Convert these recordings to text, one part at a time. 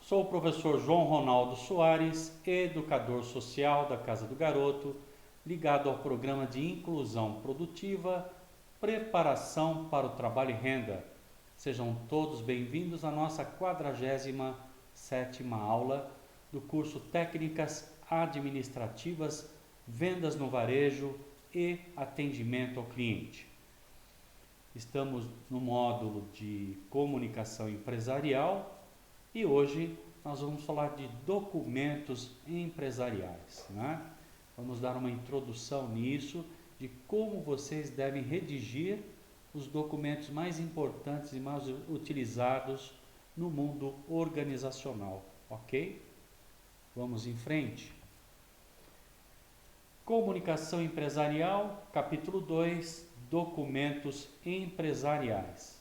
Sou o professor João Ronaldo Soares, educador social da Casa do Garoto, ligado ao programa de inclusão produtiva, preparação para o trabalho e renda. Sejam todos bem-vindos à nossa 47ª aula do curso Técnicas Administrativas, Vendas no Varejo e Atendimento ao Cliente. Estamos no módulo de Comunicação Empresarial e hoje nós vamos falar de documentos empresariais, né? Vamos dar uma introdução nisso, de como vocês devem redigir os documentos mais importantes e mais utilizados no mundo organizacional, ok? Vamos em frente. Comunicação Empresarial, capítulo 2, documentos empresariais.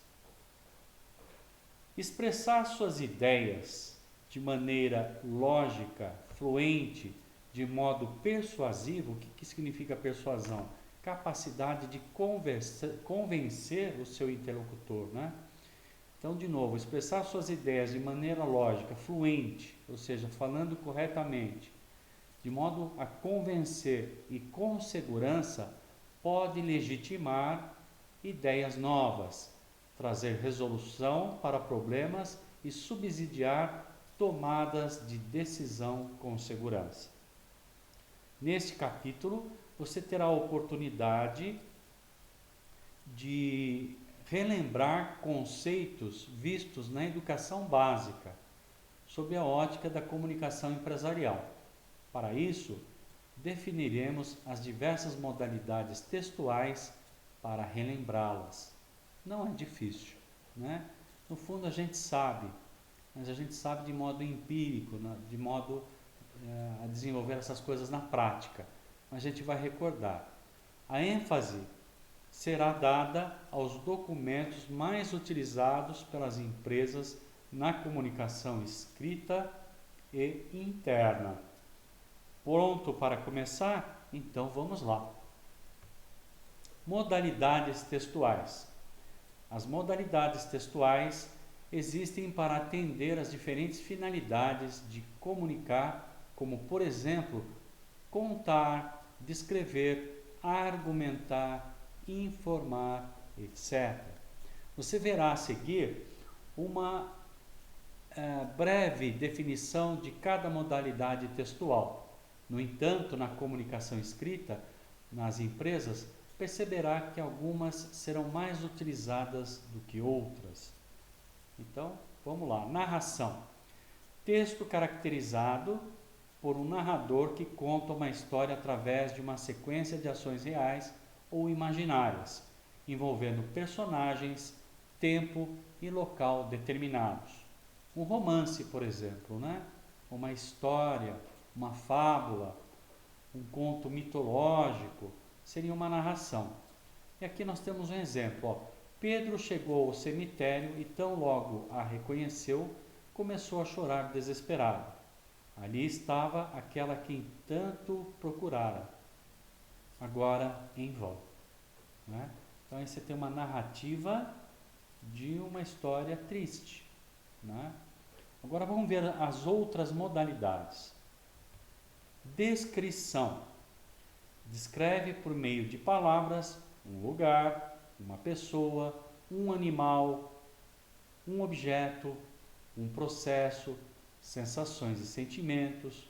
Expressar suas ideias de maneira lógica, fluente, de modo persuasivo. O que significa persuasão? Capacidade de convencer o seu interlocutor, né? Então, de novo, expressar suas ideias de maneira lógica, fluente, ou seja, falando corretamente, de modo a convencer e com segurança, pode legitimar ideias novas, trazer resolução para problemas e subsidiar tomadas de decisão com segurança. Neste capítulo, você terá a oportunidade de relembrar conceitos vistos na educação básica, sob a ótica da comunicação empresarial. Para isso, definiremos as diversas modalidades textuais para relembrá-las. Não é difícil, né? No fundo a gente sabe, mas a gente sabe de modo empírico, de modo a desenvolver essas coisas na prática. A gente vai recordar. A ênfase será dada aos documentos mais utilizados pelas empresas na comunicação escrita e interna. Pronto para começar? Então vamos lá. Modalidades textuais. As modalidades textuais existem para atender às diferentes finalidades de comunicar, como, por exemplo, contar, descrever, argumentar, informar, etc. Você verá a seguir uma breve definição de cada modalidade textual. No entanto, na comunicação escrita, nas empresas, perceberá que algumas serão mais utilizadas do que outras. Então, vamos lá. Narração. Texto caracterizado por um narrador que conta uma história através de uma sequência de ações reais ou imaginárias, envolvendo personagens, tempo e local determinados. Um romance, por exemplo, né? Uma história, uma fábula, um conto mitológico, seria uma narração. E aqui nós temos um exemplo. Ó. Pedro chegou ao cemitério e tão logo a reconheceu, começou a chorar desesperado. Ali estava aquela quem tanto procurara, agora em vão. Né? Então aí você tem uma narrativa de uma história triste. Né? Agora vamos ver as outras modalidades. Descrição. Descreve por meio de palavras um lugar, uma pessoa, um animal, um objeto, um processo, sensações e sentimentos.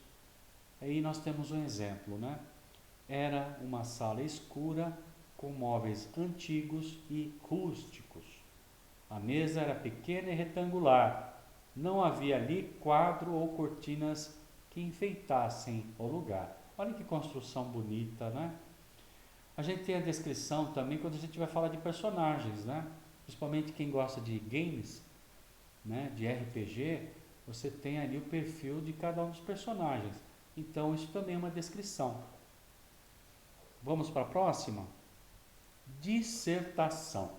Aí nós temos um exemplo, né? Era uma sala escura com móveis antigos e rústicos. A mesa era pequena e retangular. Não havia ali quadro ou cortinas que enfeitassem o lugar. Olha que construção bonita, né? A gente tem a descrição também quando a gente vai falar de personagens, né? Principalmente quem gosta de games, né? De RPG, você tem ali o perfil de cada um dos personagens. Então isso também é uma descrição. Vamos para a próxima? Dissertação.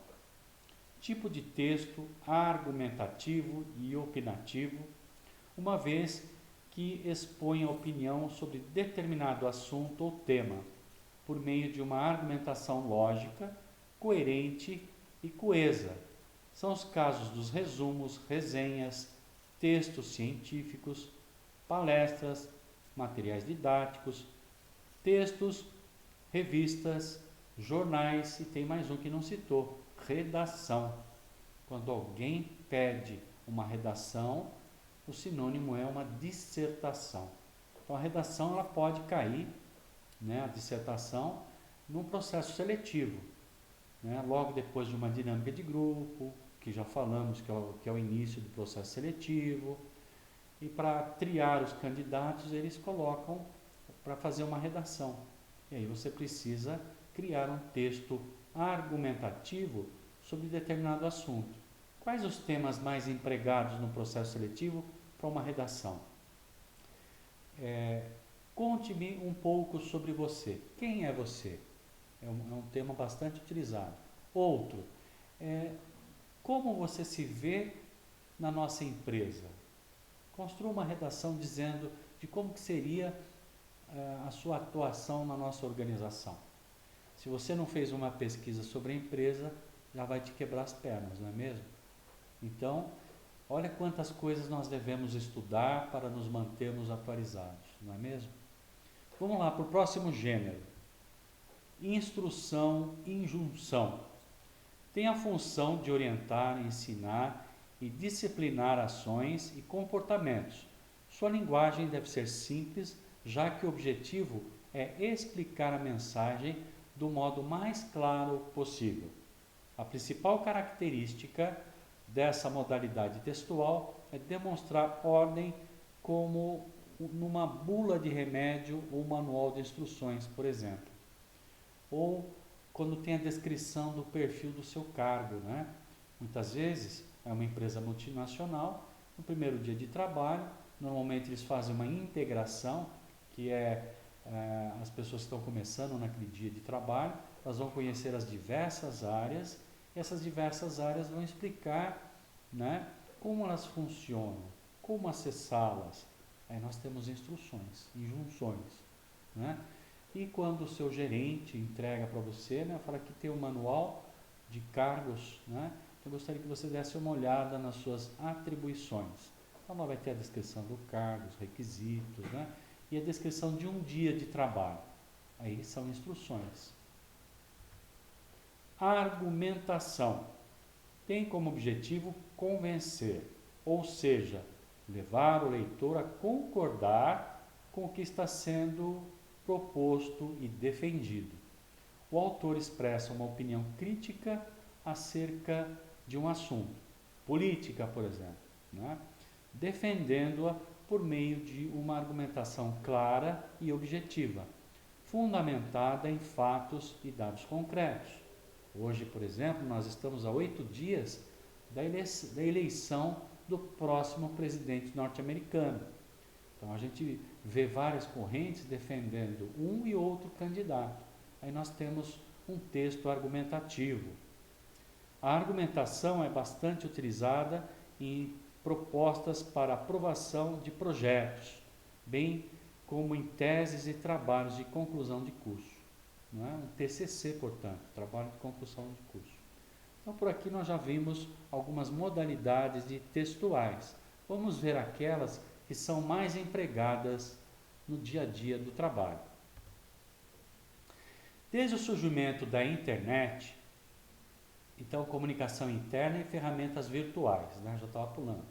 Tipo de texto argumentativo e opinativo, uma vez que expõe a opinião sobre determinado assunto ou tema, por meio de uma argumentação lógica, coerente e coesa. São os casos dos resumos, resenhas, textos científicos, palestras, materiais didáticos, textos, revistas, jornais e tem mais um que não citou, redação. Quando alguém pede uma redação, o sinônimo é uma dissertação. Então a redação ela pode cair, né, a dissertação, num processo seletivo, né, logo depois de uma dinâmica de grupo, que já falamos que é o início do processo seletivo, e para triar os candidatos eles colocam para fazer uma redação. E aí você precisa criar um texto argumentativo sobre determinado assunto. Quais os temas mais empregados no processo seletivo para uma redação? Conte-me um pouco sobre você. Quem é você? É um tema bastante utilizado. Outro, como você se vê na nossa empresa? Construa uma redação dizendo de como que seria a sua atuação na nossa organização. Se você não fez uma pesquisa sobre a empresa, já vai te quebrar as pernas, não é mesmo? Então, olha quantas coisas nós devemos estudar para nos mantermos atualizados, não é mesmo? Vamos lá para o próximo gênero. Instrução, injunção. Tem a função de orientar, ensinar e disciplinar ações e comportamentos. Sua linguagem deve ser simples, já que o objetivo é explicar a mensagem do modo mais claro possível. A principal característica dessa modalidade textual é demonstrar ordem como numa bula de remédio ou manual de instruções, por exemplo. Ou quando tem a descrição do perfil do seu cargo, né? Muitas vezes é uma empresa multinacional, no primeiro dia de trabalho, normalmente eles fazem uma integração, que as pessoas que estão começando naquele dia de trabalho, elas vão conhecer as diversas áreas, e essas diversas áreas vão explicar, né, como elas funcionam, como acessá-las. Aí nós temos instruções, injunções, né? E quando o seu gerente entrega para você, né, fala que tem um manual de cargos, né? Eu gostaria que você desse uma olhada nas suas atribuições. Então lá vai ter a descrição do cargo, os requisitos, né? E a descrição de um dia de trabalho. Aí são instruções. Argumentação. Tem como objetivo convencer, ou seja, levar o leitor a concordar com o que está sendo proposto e defendido. O autor expressa uma opinião crítica acerca de um assunto, política, por exemplo, né? Defendendo-a por meio de uma argumentação clara e objetiva, fundamentada em fatos e dados concretos. Hoje, por exemplo, nós estamos a 8 dias da eleição do próximo presidente norte-americano. Então a gente vê várias correntes defendendo um e outro candidato. Aí nós temos um texto argumentativo. A argumentação é bastante utilizada em propostas para aprovação de projetos, bem como em teses e trabalhos de conclusão de curso. Não é? Um TCC, portanto, trabalho de conclusão de curso. Então, por aqui nós já vimos algumas modalidades de textuais. Vamos ver aquelas que são mais empregadas no dia a dia do trabalho. Desde o surgimento da internet, então comunicação interna e ferramentas virtuais, né? Já estava pulando.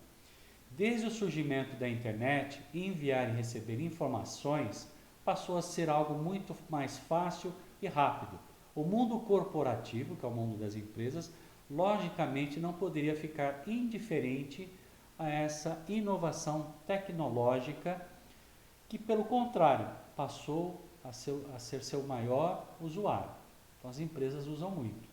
Desde o surgimento da internet, enviar e receber informações passou a ser algo muito mais fácil e rápido. O mundo corporativo, que é o mundo das empresas, logicamente não poderia ficar indiferente a essa inovação tecnológica que, pelo contrário, passou a ser seu maior usuário. Então as empresas usam muito.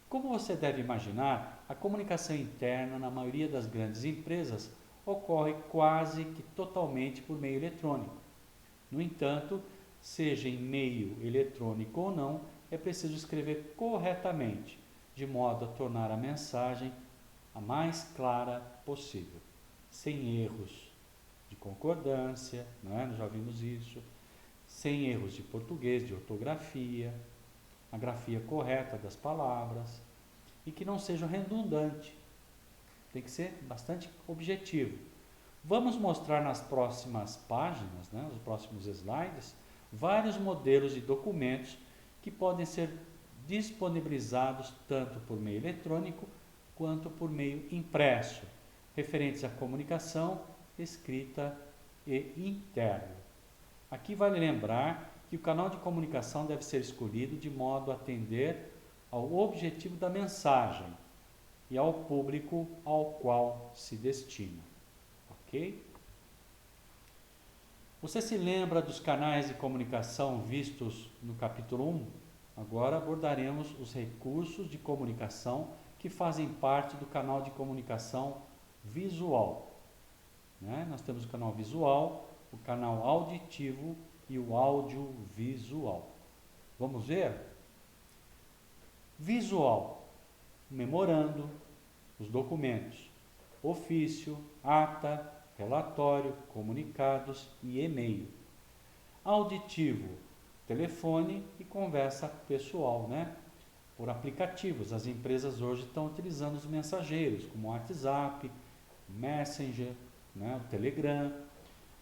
Como você deve imaginar, a comunicação interna na maioria das grandes empresas ocorre quase que totalmente por meio eletrônico. No entanto, seja em meio eletrônico ou não, é preciso escrever corretamente, de modo a tornar a mensagem a mais clara possível, sem erros de concordância, né? Nós já vimos isso, sem erros de português, de ortografia, a grafia correta das palavras e que não seja redundante. Tem que ser bastante objetivo. Vamos mostrar nas próximas páginas, né, nos próximos slides, vários modelos de documentos que podem ser disponibilizados tanto por meio eletrônico quanto por meio impresso, referentes à comunicação escrita e interna. Aqui vale lembrar que o canal de comunicação deve ser escolhido de modo a atender ao objetivo da mensagem e ao público ao qual se destina. Ok? Você se lembra dos canais de comunicação vistos no capítulo 1? Agora abordaremos os recursos de comunicação que fazem parte do canal de comunicação visual. Né? Nós temos o canal visual, o canal auditivo e o audiovisual. Vamos ver? Visual, memorando, os documentos, ofício, ata, relatório, comunicados e e-mail. Auditivo, telefone e conversa pessoal, né? Por aplicativos. As empresas hoje estão utilizando os mensageiros, como o WhatsApp, Messenger, né? O Telegram.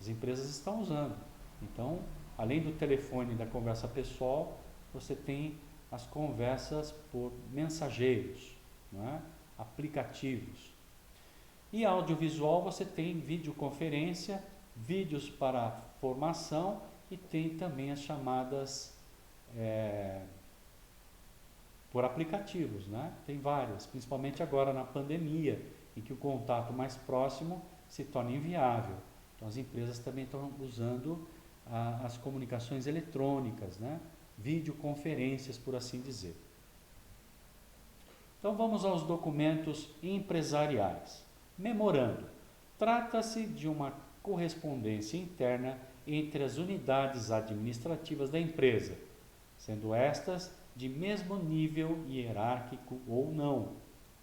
As empresas estão usando. Então, além do telefone e da conversa pessoal, você tem as conversas por mensageiros, né? Aplicativos. E audiovisual você tem videoconferência, vídeos para formação e tem também as chamadas por aplicativos, né? Tem várias, principalmente agora na pandemia, em que o contato mais próximo se torna inviável. Então as empresas também estão usando as comunicações eletrônicas, né? Videoconferências, por assim dizer. Então vamos aos documentos empresariais. Memorando. Trata-se de uma correspondência interna entre as unidades administrativas da empresa, sendo estas de mesmo nível hierárquico ou não.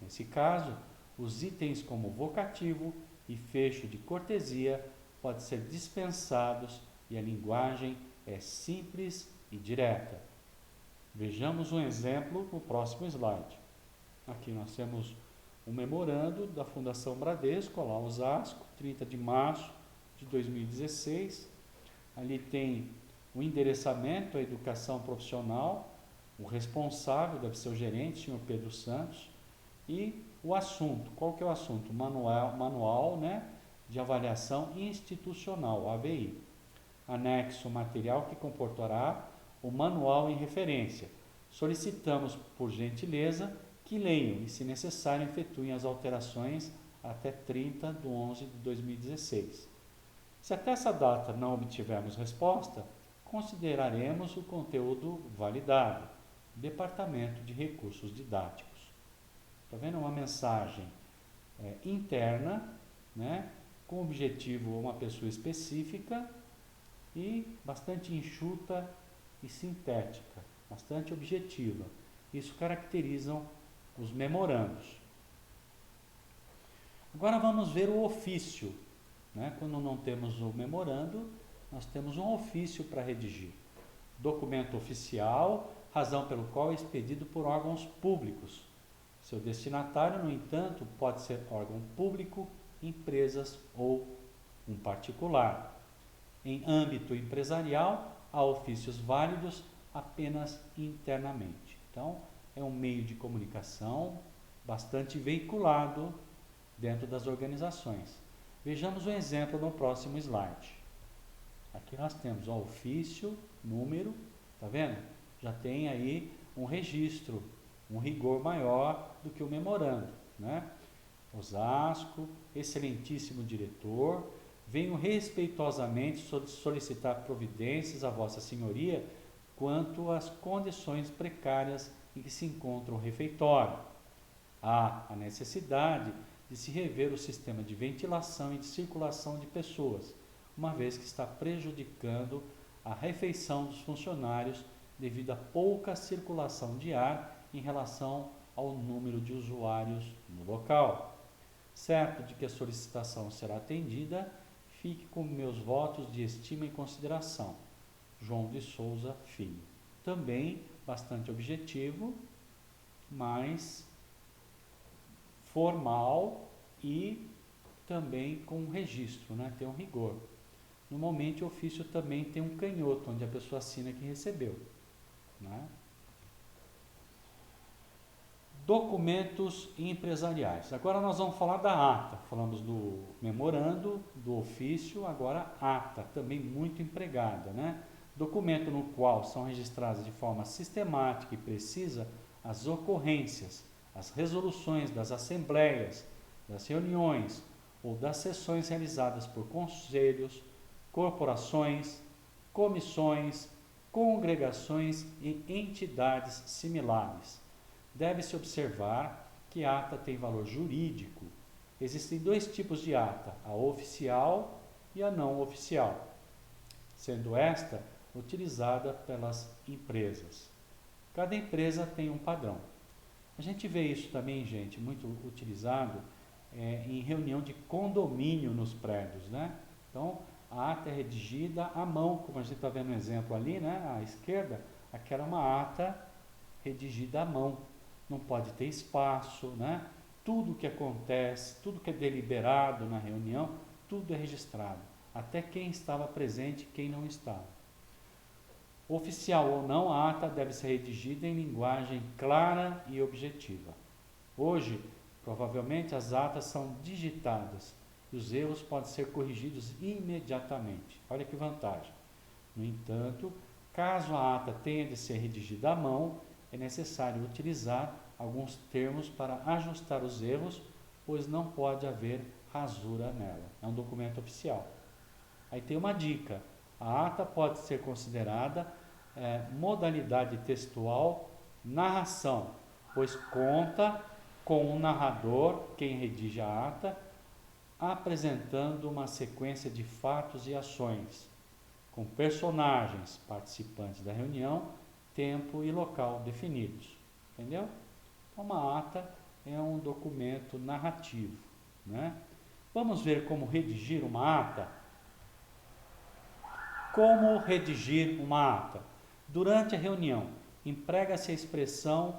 Nesse caso, os itens como vocativo e fecho de cortesia podem ser dispensados e a linguagem é simples e direta. Vejamos um exemplo no próximo slide. Aqui nós temos um memorando da Fundação Bradesco, lá Osasco, 30 de março de 2016. Ali tem o endereçamento à educação profissional, o responsável deve ser o gerente, senhor Pedro Santos, e o assunto. Qual que é o assunto? Manual, né, de avaliação institucional, AVI. Anexo material que comportará o manual em referência. Solicitamos, por gentileza, que leiam e, se necessário, efetuem as alterações até 30/11/2016. Se até essa data não obtivermos resposta, consideraremos o conteúdo validado. Departamento de Recursos Didáticos. Está vendo? Uma mensagem interna, né, com objetivo a uma pessoa específica e bastante enxuta e sintética, bastante objetiva. Isso caracterizam os memorandos. Agora vamos ver o ofício. Né? Quando não temos o memorando, nós temos um ofício para redigir. Documento oficial, razão pelo qual é expedido por órgãos públicos. Seu destinatário, no entanto, pode ser órgão público, empresas ou um particular. Em âmbito empresarial, há ofícios válidos apenas internamente. Então, é um meio de comunicação bastante veiculado dentro das organizações. Vejamos um exemplo no próximo slide. Aqui nós temos o ofício, número, tá vendo? Já tem aí um registro, um rigor maior do que o memorando, né? Osasco, excelentíssimo diretor, venho respeitosamente solicitar providências a Vossa Senhoria quanto às condições precárias em que se encontra o refeitório. Há a necessidade de se rever o sistema de ventilação e de circulação de pessoas, uma vez que está prejudicando a refeição dos funcionários devido à pouca circulação de ar em relação ao número de usuários no local. Certo de que a solicitação será atendida, fique com meus votos de estima e consideração. João de Souza Filho. Também bastante objetivo, mas formal e também com um registro, né? Tem um rigor. Normalmente o ofício também tem um canhoto, onde a pessoa assina que recebeu, né? Documentos empresariais. Agora nós vamos falar da ata. Falamos do memorando, do ofício, agora ata, também muito empregada, né? Documento no qual são registradas de forma sistemática e precisa as ocorrências, as resoluções das assembleias, das reuniões ou das sessões realizadas por conselhos, corporações, comissões, congregações e entidades similares. Deve-se observar que a ata tem valor jurídico. Existem dois tipos de ata, a oficial e a não oficial, sendo esta utilizada pelas empresas. Cada empresa tem um padrão. A gente vê isso também, gente, muito utilizado em reunião de condomínio nos prédios, né? Então, a ata é redigida à mão, como a gente está vendo no exemplo ali, né? À esquerda, aquela é uma ata redigida à mão. Não pode ter espaço, né? Tudo que acontece, tudo que é deliberado na reunião, tudo é registrado. Até quem estava presente e quem não estava. Oficial ou não, a ata deve ser redigida em linguagem clara e objetiva. Hoje, provavelmente, as atas são digitadas e os erros podem ser corrigidos imediatamente. Olha que vantagem. No entanto, caso a ata tenha de ser redigida à mão, é necessário utilizar alguns termos para ajustar os erros, pois não pode haver rasura nela. É um documento oficial. Aí tem uma dica. A ata pode ser considerada modalidade textual narração, pois conta com um narrador, quem redige a ata, apresentando uma sequência de fatos e ações, com personagens participantes da reunião, tempo e local definidos. Entendeu? Uma ata é um documento narrativo, né? Vamos ver como redigir uma ata? Como redigir uma ata? Durante a reunião, emprega-se a expressão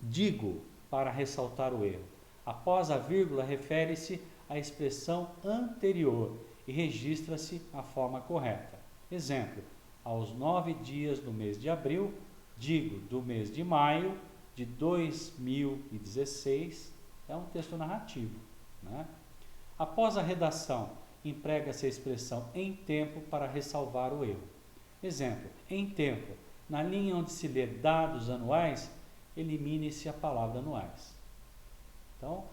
digo para ressaltar o erro. Após a vírgula, refere-se à expressão anterior e registra-se a forma correta. Exemplo, aos 9 dias do mês de abril, digo do mês de maio de 2016, é um texto narrativo, né? Após a redação, emprega-se a expressão em tempo para ressalvar o erro. Exemplo, em tempo, na linha onde se lê dados anuais, elimine-se a palavra anuais. Então,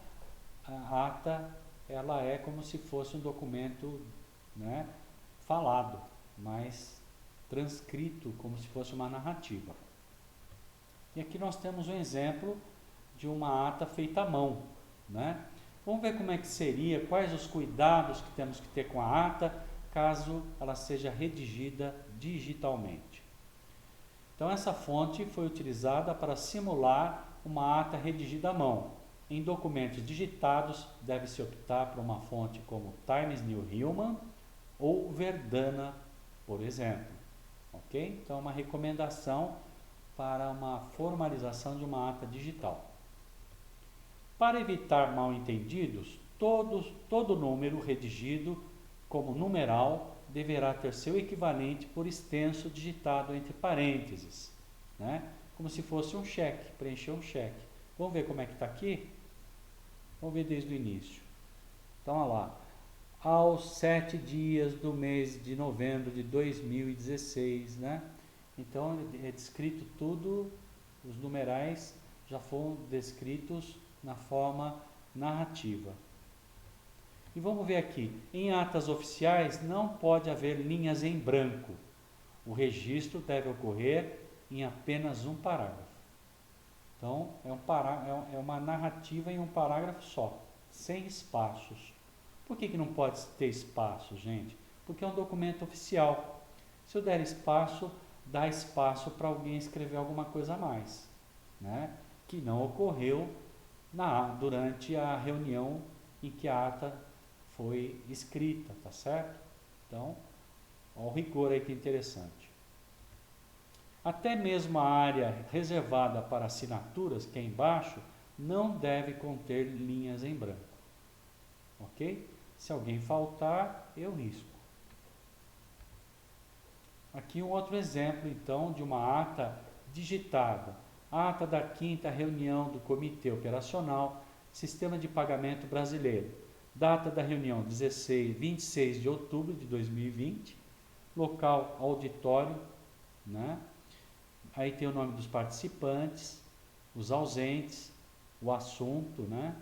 a ata, ela é como se fosse um documento, né, falado, mas transcrito como se fosse uma narrativa. E aqui nós temos um exemplo de uma ata feita à mão, né? Vamos ver como é que seria, quais os cuidados que temos que ter com a ata, caso ela seja redigida digitalmente. Então essa fonte foi utilizada para simular uma ata redigida à mão. Em documentos digitados, deve-se optar por uma fonte como Times New Roman ou Verdana, por exemplo. Ok? Então uma recomendação para uma formalização de uma ata digital. Para evitar mal-entendidos, todo número redigido como numeral deverá ter seu equivalente por extenso digitado entre parênteses, né? Como se fosse um cheque, preencher um cheque. Vamos ver como é que está aqui? Vamos ver desde o início. Então, olha lá. Aos 7 dias do mês de novembro de 2016, né? Então, é descrito tudo, os numerais já foram descritos na forma narrativa. E vamos ver aqui, em atas oficiais não pode haver linhas em branco. O registro deve ocorrer em apenas um parágrafo. Então, é uma narrativa em um parágrafo só, sem espaços. Por que não pode ter espaço, gente? Porque é um documento oficial. Se eu der espaço, dá espaço para alguém escrever alguma coisa a mais, né? Que não ocorreu durante a reunião em que a ata foi escrita, tá certo? Então, ó, o rigor aí que é interessante. Até mesmo a área reservada para assinaturas, que é embaixo, não deve conter linhas em branco. ok? Se alguém faltar, eu risco. Aqui um outro exemplo, então, de uma ata digitada. Ata da 5ª reunião do Comitê Operacional Sistema de Pagamento Brasileiro. Data da reunião 26 de outubro de 2020. Local auditório, né? Aí tem o nome dos participantes, os ausentes, o assunto, né?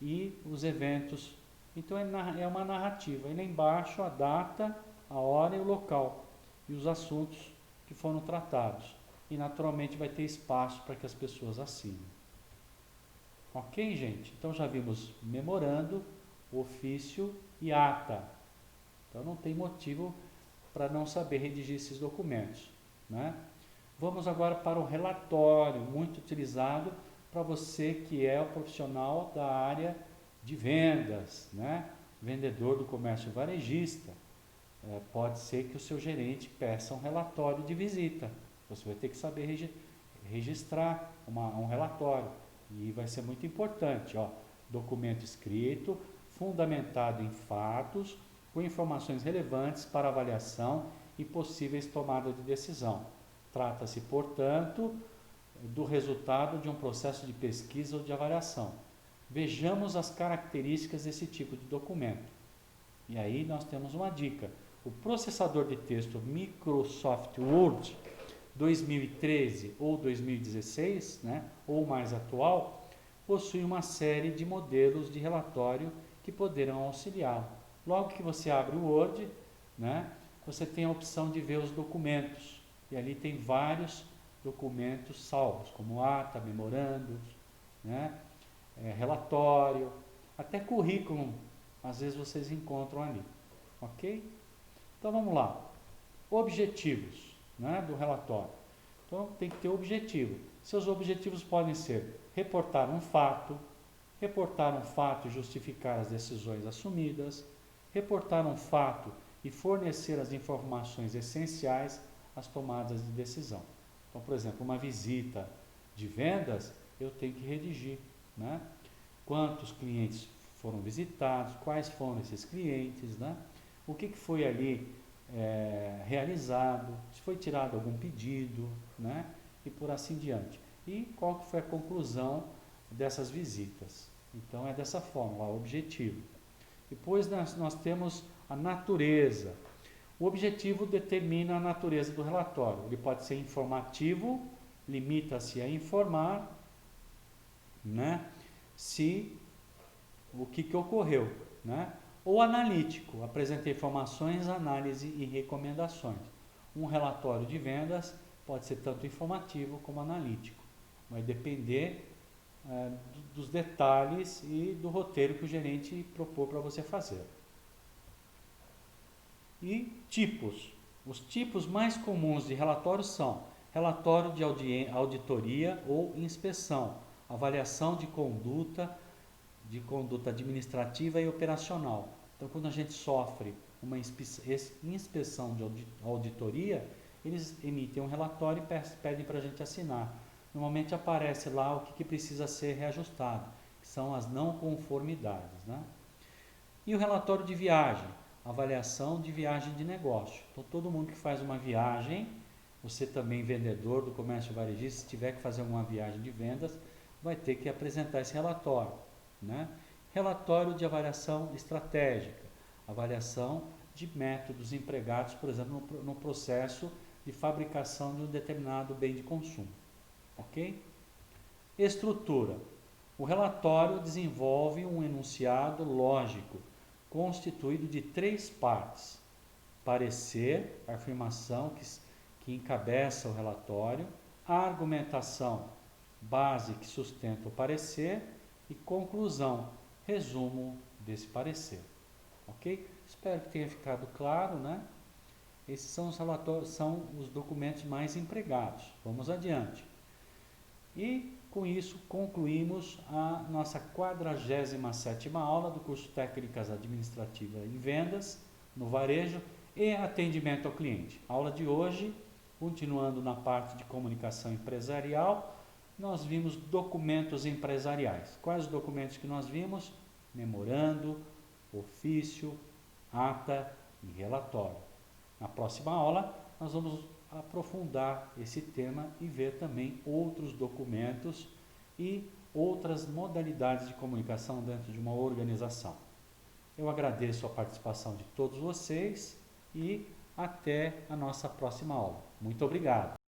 E os eventos. Então é uma narrativa. E lá embaixo a data, a hora e o local. E os assuntos que foram tratados. E naturalmente vai ter espaço para que as pessoas assinem. Ok, gente? Então já vimos memorando, ofício e ata. Então não tem motivo para não saber redigir esses documentos, né? Vamos agora para o relatório, muito utilizado para você que é o profissional da área de vendas, né? Vendedor do comércio varejista. Pode ser que o seu gerente peça um relatório de visita. Você vai ter que saber registrar um relatório. E vai ser muito importante, ó, documento escrito, fundamentado em fatos, com informações relevantes para avaliação e possíveis tomadas de decisão. Trata-se, portanto, do resultado de um processo de pesquisa ou de avaliação. Vejamos as características desse tipo de documento. E aí nós temos uma dica. O processador de texto Microsoft Word 2013 ou 2016, né, ou mais atual, possui uma série de modelos de relatório que poderão auxiliá-lo. Logo que você abre o Word, né, você tem a opção de ver os documentos. E ali tem vários documentos salvos, como ata, memorandos, né, relatório, até currículo, às vezes vocês encontram ali. Ok? Então vamos lá. Objetivos, né, do relatório. Então tem que ter objetivo. Seus objetivos podem ser reportar um fato e justificar as decisões assumidas, reportar um fato e fornecer as informações essenciais às tomadas de decisão. Então, por exemplo, uma visita de vendas, eu tenho que redigir, né? Quantos clientes foram visitados, quais foram esses clientes, né? O que foi ali realizado, se foi tirado algum pedido, né? E por assim diante. E qual que foi a conclusão dessas visitas. Então é dessa forma, o objetivo. Depois nós temos a natureza. O objetivo determina a natureza do relatório. Ele pode ser informativo, limita-se a informar, né? O que ocorreu, né? Ou analítico, apresenta informações, análise e recomendações. Um relatório de vendas pode ser tanto informativo como analítico. Vai depender dos detalhes e do roteiro que o gerente propôs para você fazer. E tipos. Os tipos mais comuns de relatórios são relatório de auditoria ou inspeção, avaliação de conduta administrativa e operacional. Então, quando a gente sofre uma inspeção de auditoria, eles emitem um relatório e pedem para a gente assinar. Normalmente aparece lá o que precisa ser reajustado, que são as não conformidades, né? E o relatório de viagem, avaliação de viagem de negócio. Então, todo mundo que faz uma viagem, você também vendedor do comércio varejista, se tiver que fazer uma viagem de vendas, vai ter que apresentar esse relatório, né? Relatório de avaliação estratégica, avaliação de métodos empregados, por exemplo, no processo de fabricação de um determinado bem de consumo. Ok? Estrutura. O relatório desenvolve um enunciado lógico, constituído de 3 partes. Parecer, a afirmação que encabeça o relatório, a argumentação, base que sustenta o parecer, e conclusão, resumo desse parecer. Ok? Espero que tenha ficado claro, né? Esses são os relatórios, são os documentos mais empregados. Vamos adiante. E com isso concluímos a nossa 47ª aula do curso Técnicas Administrativas em Vendas no Varejo e Atendimento ao Cliente. A aula de hoje, continuando na parte de comunicação empresarial, nós vimos documentos empresariais. Quais os documentos que nós vimos? memorando, ofício, ata e relatório. Na próxima aula, nós vamos aprofundar esse tema e ver também outros documentos e outras modalidades de comunicação dentro de uma organização. Eu agradeço a participação de todos vocês e até a nossa próxima aula. Muito obrigado!